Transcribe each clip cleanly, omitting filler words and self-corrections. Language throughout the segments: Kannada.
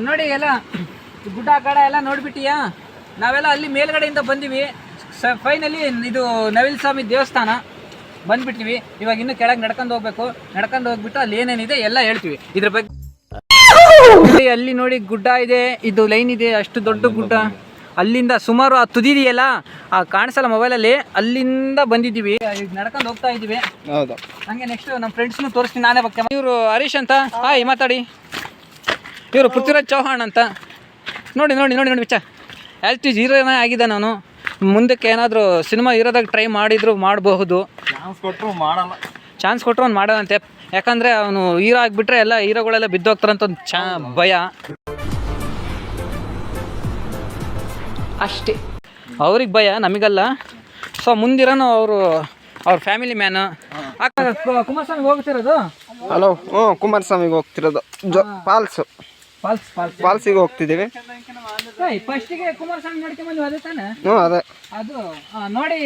ನೋಡಿ ಎಲ್ಲ ಗುಡ್ಡ ಕಡ ಎಲ್ಲ ನೋಡ್ಬಿಟ್ಟಿಯಾ. ನಾವೆಲ್ಲ ಅಲ್ಲಿ ಮೇಲ್ಗಡೆಯಿಂದ ಬಂದಿವಿ. ಫೈನಲಿ ಇದು ನವಿಲ್ ಸ್ವಾಮಿ ದೇವಸ್ಥಾನ ಬಂದ್ಬಿಟ್ಟಿವಿ. ಇವಾಗ ಇನ್ನು ಕೆಳಗೆ ನಡ್ಕೊಂಡು ಹೋಗ್ಬೇಕು. ನಡ್ಕೊಂಡು ಹೋಗ್ಬಿಟ್ಟು ಅಲ್ಲಿ ಏನೇನಿದೆ ಎಲ್ಲ ಹೇಳ್ತೀವಿ ಇದ್ರ ಬಗ್ಗೆ. ಅಲ್ಲಿ ನೋಡಿ ಗುಡ್ಡ ಇದೆ, ಇದು ಲೈನ್ ಇದೆ, ಅಷ್ಟು ದೊಡ್ಡ ಗುಡ್ಡ. ಅಲ್ಲಿಂದ ಸುಮಾರು ಆ ತುದಿದೆಯಲ್ಲ, ಆ ಕಾಣಿಸಲ್ಲ ಮೊಬೈಲಲ್ಲಿ, ಅಲ್ಲಿಂದ ಬಂದಿದ್ದೀವಿ. ಈಗ ನಡ್ಕೊಂಡು ಹೋಗ್ತಾ ಇದ್ದೀವಿ. ಹೌದು. ಹಂಗೆ ನೆಕ್ಸ್ಟ್ ನಮ್ಮ ಫ್ರೆಂಡ್ಸ್ನು ತೋರಿಸ್ತೀನಿ ನಾನೇ ಬಗ್ಗೆ. ಇವರು ಹರೀಶ್ ಅಂತ, ಹಾಯ್ ಮಾತಾಡಿ. ಇವರು ಪೃಥ್ವಿರಾಜ್ ಚೌಹಾಣ್ ಅಂತ. ನೋಡಿ ನೋಡಿ ನೋಡಿ ನೋಡಿ ಬಿಚ್ಚ, ಆ್ಯಸ್ ಇಟ್ ಈಸ್ ಹೀರೋನೇ ಆಗಿದೆ. ನಾನು ಮುಂದಕ್ಕೆ ಏನಾದರೂ ಸಿನಿಮಾ ಹೀರೋದಾಗ ಟ್ರೈ ಮಾಡಿದ್ರು ಮಾಡಬಹುದು. ಚಾನ್ಸ್ ಕೊಟ್ಟರು ಅವ್ನು ಮಾಡೋದಂತೆ. ಯಾಕಂದರೆ ಅವನು ಹೀರೋ ಆಗಿಬಿಟ್ರೆ ಎಲ್ಲ ಹೀರೋಗಳೆಲ್ಲ ಬಿದ್ದೋಗ್ತಾರಂತ ಒಂದು ಭಯ ಅಷ್ಟೇ. ಅವ್ರಿಗೆ ಭಯ, ನಮಗಲ್ಲ. ಸೊ ಮುಂದಿರೋನು ಅವ್ರ ಫ್ಯಾಮಿಲಿ ಮ್ಯಾನು. ಕುಮಾರಸ್ವಾಮಿಗೆ ಹೋಗ್ತಿರೋದು. ಹಲೋ, ಕುಮಾರಸ್ವಾಮಿಗೆ ಹೋಗ್ತಿರೋದು. ಫಾಲ್ಸಿಗೆ ಹೋಗ್ತಿದ್ದೀವಿ. ಫಸ್ಟಿಗೆ ಕುಮಾರಸ್ವಾಮಿ ನೋಡ್ಕೊಂಬಂದ್ವಿ, ಅದೇ ತಾನೆ? ಅದೇ ಅದು ನೋಡಿ,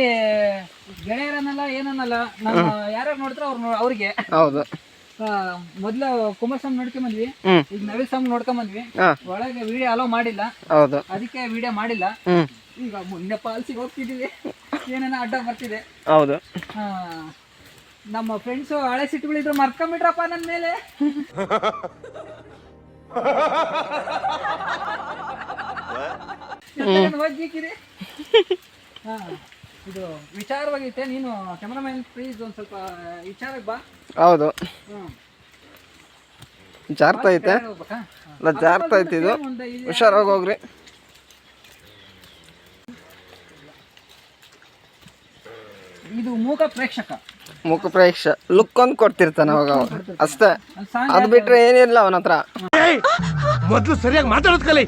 ಗೆಳೆಯರನ್ನಲ್ಲ ಏನನ್ನಲ್ಲ, ನಾನು ಯಾರ್ಯಾರು ನೋಡ್ತಾರೋ ಅವ್ರಿಗೆ. ಹೌದು. ಮೊದ್ಲು ಕುಮಾರಸ್ವಾಮಿ ನೋಡ್ಕೊಂಬಂದ್ವಿ, ಈಗ ನವಿಲ್ ಸ್ವಾಮಿ ನೋಡ್ಕೊಂಬಂದ್ವಿ. ಒಳಗೆ ವಿಡಿಯೋ ಅಲೋ ಮಾಡಿಲ್ಲ, ಹೌದು, ಅದಕ್ಕೆ ವಿಡಿಯೋ ಮಾಡಿಲ್ಲ. ಈಗ ಮುಂದೆ ಫಾಲ್ಸಿಗೆ ಹೋಗ್ತಿದೀವಿ, ಏನೇನೋ ಅಡ್ಡ ಬರ್ತಿದೆ. ಹೌದು. ನಮ್ಮ ಫ್ರೆಂಡ್ಸು ಹಳೆ ಸಿಟ್ಟುಗಳಿದ್ರು ಮರ್ಕೊಂಬಿಟ್ರಪ್ಪ ನನ್ನ ಮೇಲೆ. ಇದು ವಿಚಾರವಾಗೈತೆ. ನೀನು ಕ್ಯಾಮರಾಮನ್ ಪ್ಲೀಸ್ ಒಂದ್ ಸ್ವಲ್ಪ ವಿಚಾರಕ್ಕೆ ಬಾ. ಹೌದು, ಜಾರ್ತಾ ಐತೆ, ಜಾರ್ತಾ ಐತೆ. ಇದು ಹುಷಾರಾಗಿ ಹೋಗ್ರಿ. ಇದು ಮೂಕ ಪ್ರೇಕ್ಷಕ ಲುಕ್ ಒಂದು ಕೊಡ್ತಿರ್ತಾನೆ ಅವಾಗ ಅಷ್ಟೇ. ಅದು ಬಿಟ್ರೆ ಏನಿಲ್ಲ ಅವನ ಹತ್ರ. ಮೊದಲು ಸರಿಯಾಗಿ ಮಾತಾಡೋದು ಕಲಿ.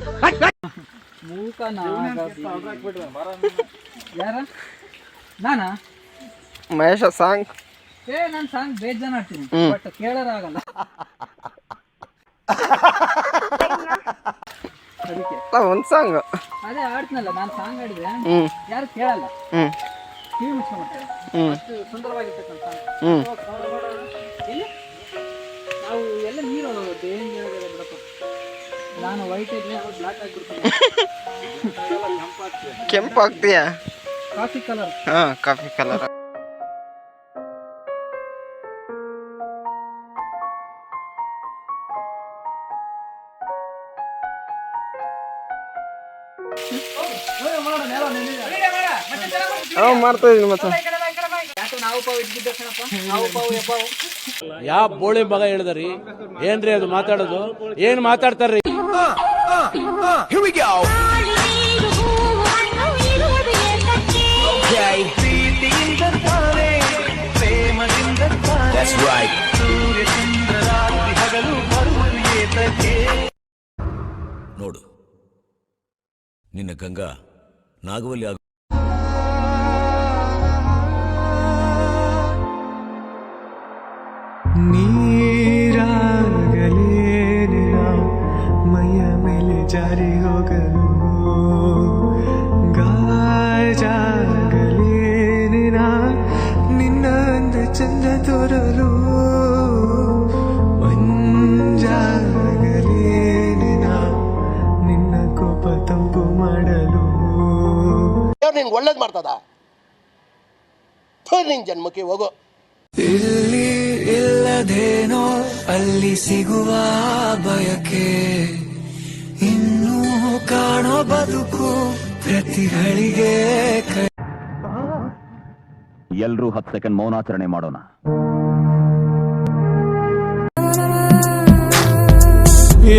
ಯಾರ ನಾನಾ? ಮಹೇಶ ಸಾಂಗ್. ನಾನು ಸಾಂಗ್ ಬೇಜಾನ್ ಆಡ್ತೀನಿ, ಬಟ್ ಕೇಳೋರಾಗಲ್ಲ. ಒಂದ್ ಸಾಂಗ್ ಅದೇ ಆಡ್ತೀನಲ್ಲ ನಾನು. ಸಾಂಗ್ ಆಡಿದ್ರೆ ಯಾರು ಕೇಳಲ್ಲ, ಕಿವಿ ಮುಚ್ಕೊಂಡ್ಬಿಡ್ತಾರೆ. ಅಷ್ಟು ಸುಂದರವಾಗಿರ್ತಕ್ಕಂಥ ನಾವು ಎಲ್ಲ ನೀರು ಬಿಡಪ್ಪ. ನಾನು ವೈಟ್ ಇದ್ರೆ ಬ್ಲಾಕ್ ಆಗಿಬಿಡ್ತೀನಿ. ಕೆಂಪಾಗ್ತೀಯಾ? Coffee colour. Coffee colour. ಮಾಡ್ತಾ ಇದೀನಿ ಮತ್ತೆ. ಯಾವ ಬೋಳಿ ಮಗ ಹೇಳಿದ್ರಿ? ಏನ್ರಿ ಅದು ಮಾತಾಡೋದು? ಏನ್ ಮಾತಾಡ್ತಾರ್ರಿ? ನೋಡು, ನಿನ್ನ ಗಂಗಾ ನಾಗವಲ್ಲಿ ನೀರಾಗಲೇನಿರ ಮೈಯ ಮೇಲೆ ಜಾರಿ ಹೋಗಲು, ಗಾಜಾಗಲೇನಿರ ನಿನ್ನ ಅಂದ ಚಂದ ತೋರಲು, ಮಂಜಾಗಲೇನಿರ ನಿನ್ನ ಕೋಪ ತಂಪು ಮಾಡಲು. ನಿಂಗೆ ಒಳ್ಳೇದು ಮಾಡ್ತದ? ನಿನ್ ಜನ್ಮಕ್ಕೆ ಹೋಗೋ. ಇಲ್ಲಿ ಇಲ್ಲದೇನೋ ಅಲ್ಲಿ ಸಿಗುವ ಬಯಕೆ, ಇನ್ನೂ ಕಾಣೋ ಬದುಕು ಪ್ರತಿಗಳಿಗೆ. ಎಲ್ರೂ 10 ಸೆಕೆಂಡ್ ಮೌನಾಚರಣೆ ಮಾಡೋಣ.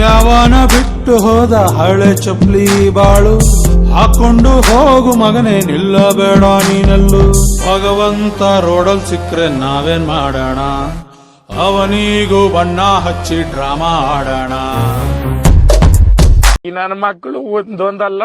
ಯಾವನ ಬಿಟ್ಟು ಹೋದ ಹಳೆ ಚಪ್ಲಿ ಬಾಳು, ಹಾಕೊಂಡು ಹೋಗು ಮಗನೇ ನಿಲ್ಲಬೇಡ ನೀನೆಲ್ಲೂ. ಭಗವಂತ ರೋಡಲ್ ಸಿಕ್ಕ್ರೆ ನಾವೇನ್ ಮಾಡೋಣ? ಅವನಿಗೂ ಬಣ್ಣ ಹಚ್ಚಿ ಡ್ರಾಮಾ ಆಡೋಣ. ನನ್ನ ಮಕ್ಕಳು ಒಂದೊಂದಲ್ಲ.